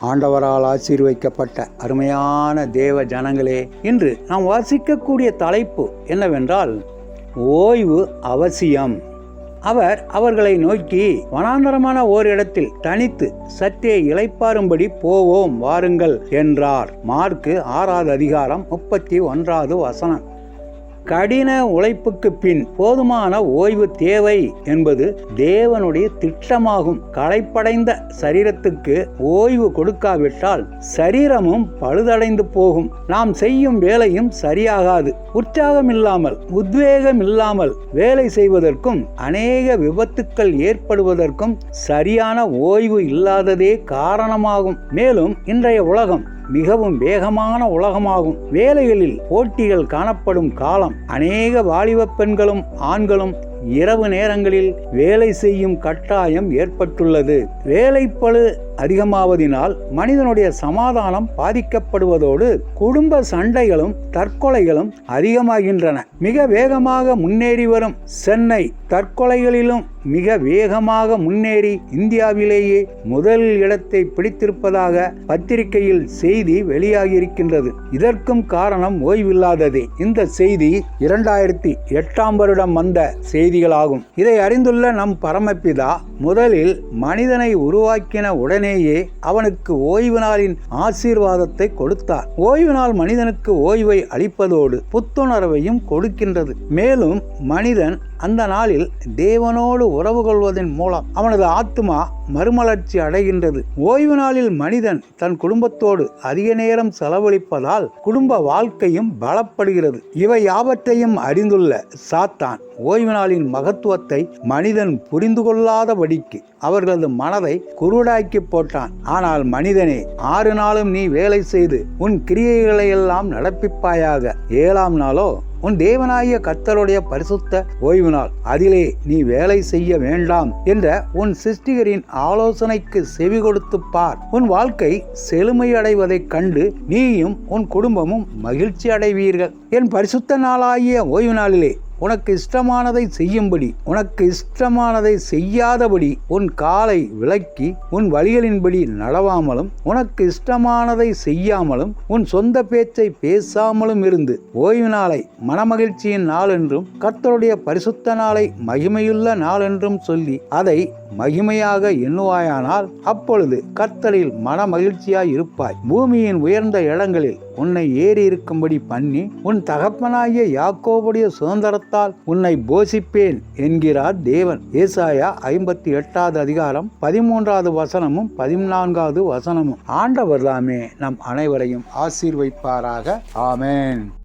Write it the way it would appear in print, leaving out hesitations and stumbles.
ஆண்டவரால் ஆசீர்வதிக்கப்பட்ட அருமையான தேவ ஜனங்களே, இன்று நாம் வாசிக்கக்கூடிய தலைப்பு என்னவென்றால், ஓய்வு அவசியம். அவர் அவர்களை நோக்கி, வனாந்தரமான ஓரிடத்தில் தனித்து சற்றே இளைப்பாறும்படி போவோம் வாருங்கள் என்றார். மார்க்கு 6வது அதிகாரம் 31வது வசனம். கடின உழைப்புக்கு பின் போதுமான ஓய்வு தேவை என்பது தேவனுடைய திட்டமாகும். களைப்படைந்த சரீரத்துக்கு ஓய்வு கொடுக்காவிட்டால் சரீரமும் பழுதடைந்து போகும். நாம் செய்யும் வேலையும் சரியாகாது. உற்சாகம் இல்லாமல், உத்வேகம் இல்லாமல் வேலை செய்வதற்கும் அநேக விபத்துக்கள் ஏற்படுவதற்கும் சரியான ஓய்வு இல்லாததே காரணமாகும். மேலும் இன்றைய உலகம் மிகவும் வேகமான உலகமாகும். வேலைகளில் போட்டிகள் காணப்படும் காலம். அநேக வாலிப பெண்களும் ஆண்களும் இரவு நேரங்களில் வேலை செய்யும் கட்டாயம் ஏற்பட்டுள்ளது. வேலைப்பளு அதிகமாவதினால் மனிதனுடைய சமாதானம் பாதிக்கப்படுவதோடு குடும்ப சண்டைகளும் தற்கொலைகளும் அதிகமாகின்றன. மிக வேகமாக முன்னேறி வரும் சென்னை தற்கொலைகளிலும் மிக வேகமாக முன்னேறி இந்தியாவிலேயே முதல் இடத்தை பிடித்திருப்பதாக பத்திரிகையில் செய்தி வெளியாகியிருக்கின்றது. இதற்கும் காரணம் ஓய்வில்லாததே. இந்த செய்தி 2008ஆம் வருடம் வந்த செய்திகளாகும். இதை அறிந்துள்ள நம் பரமபிதா முதலில் மனிதனை உருவாக்கின உடனேயே அவனுக்கு ஓய்வு நாளின் ஆசீர்வாதத்தை கொடுத்தார். ஓய்வு நாள் மனிதனுக்கு ஓய்வை அளிப்பதோடு புத்துணர்வையும் கொடுக்கின்றது. மேலும் மனிதன் அந்த நாளில் தேவனோடு உறவு கொள்வதன் மூலம் அவனது ஆத்மா மறுமலர்ச்சி அடைகின்றது. ஓய்வு நாளில் மனிதன் தன் குடும்பத்தோடு அதிக நேரம் செலவழிப்பதால் குடும்ப வாழ்க்கையும் பலப்படுகிறது. இவை யாவற்றையும் அறிந்துள்ள சாத்தான் ஓய்வு நாளின் மகத்துவத்தை மனிதன் புரிந்து கொள்ளாதபடிக்கு அவர்களது மனதை குருடாக்கி போட்டான். ஆனால் மனிதனே, 6 நாளும் நீ வேலை செய்து உன் கிரியைகளை எல்லாம் நடப்பிப்பாயாக. 7ஆம் நாளோ உன் தேவனாகிய கர்த்தருடைய பரிசுத்த ஓய்வு நாள். அதிலே நீ வேலை செய்ய வேண்டாம் என்ற உன் சிருஷ்டிகரின் ஆலோசனைக்கு செவி கொடுத்து பார். உன் வாழ்க்கை செழுமையடைவதைக் கண்டு நீயும் உன் குடும்பமும் மகிழ்ச்சி அடைவீர்கள். என் பரிசுத்த நாளாகிய ஓய்வு நாளிலே உனக்கு இஷ்டமானதை செய்யும்படி, உனக்கு இஷ்டமானதை செய்யாதபடி உன் காலை விலக்கி உன் வழிகளின்படி நடவாமலும், உனக்கு இஷ்டமானதை செய்யாமலும், உன் சொந்த பேச்சை பேசாமலும் இருந்து ஓய்வு நாளை மனமகிழ்ச்சியின் நாள் என்றும் கர்த்தருடைய பரிசுத்த நாளை மகிமையுள்ள நாள் என்றும் சொல்லி அதை மகிமையாக எண்ணுவாயானால் அப்பொழுது கர்த்தரில் மன மகிழ்ச்சியாய் இருப்பாய். பூமியின் உயர்ந்த இடங்களில் உன்னை ஏறி இருக்கும்படி பண்ணி உன் தகப்பனாகிய யாக்கோபுடைய சுதந்திரத்தால் உன்னை போஷிப்பேன் என்கிறார் தேவன். ஏசாயா 58வது அதிகாரம் 13வது வசனமும் 14வது வசனமும். ஆண்டவர் தாமே நம் அனைவரையும் ஆசீர்வதிப்பாராக. ஆமென்.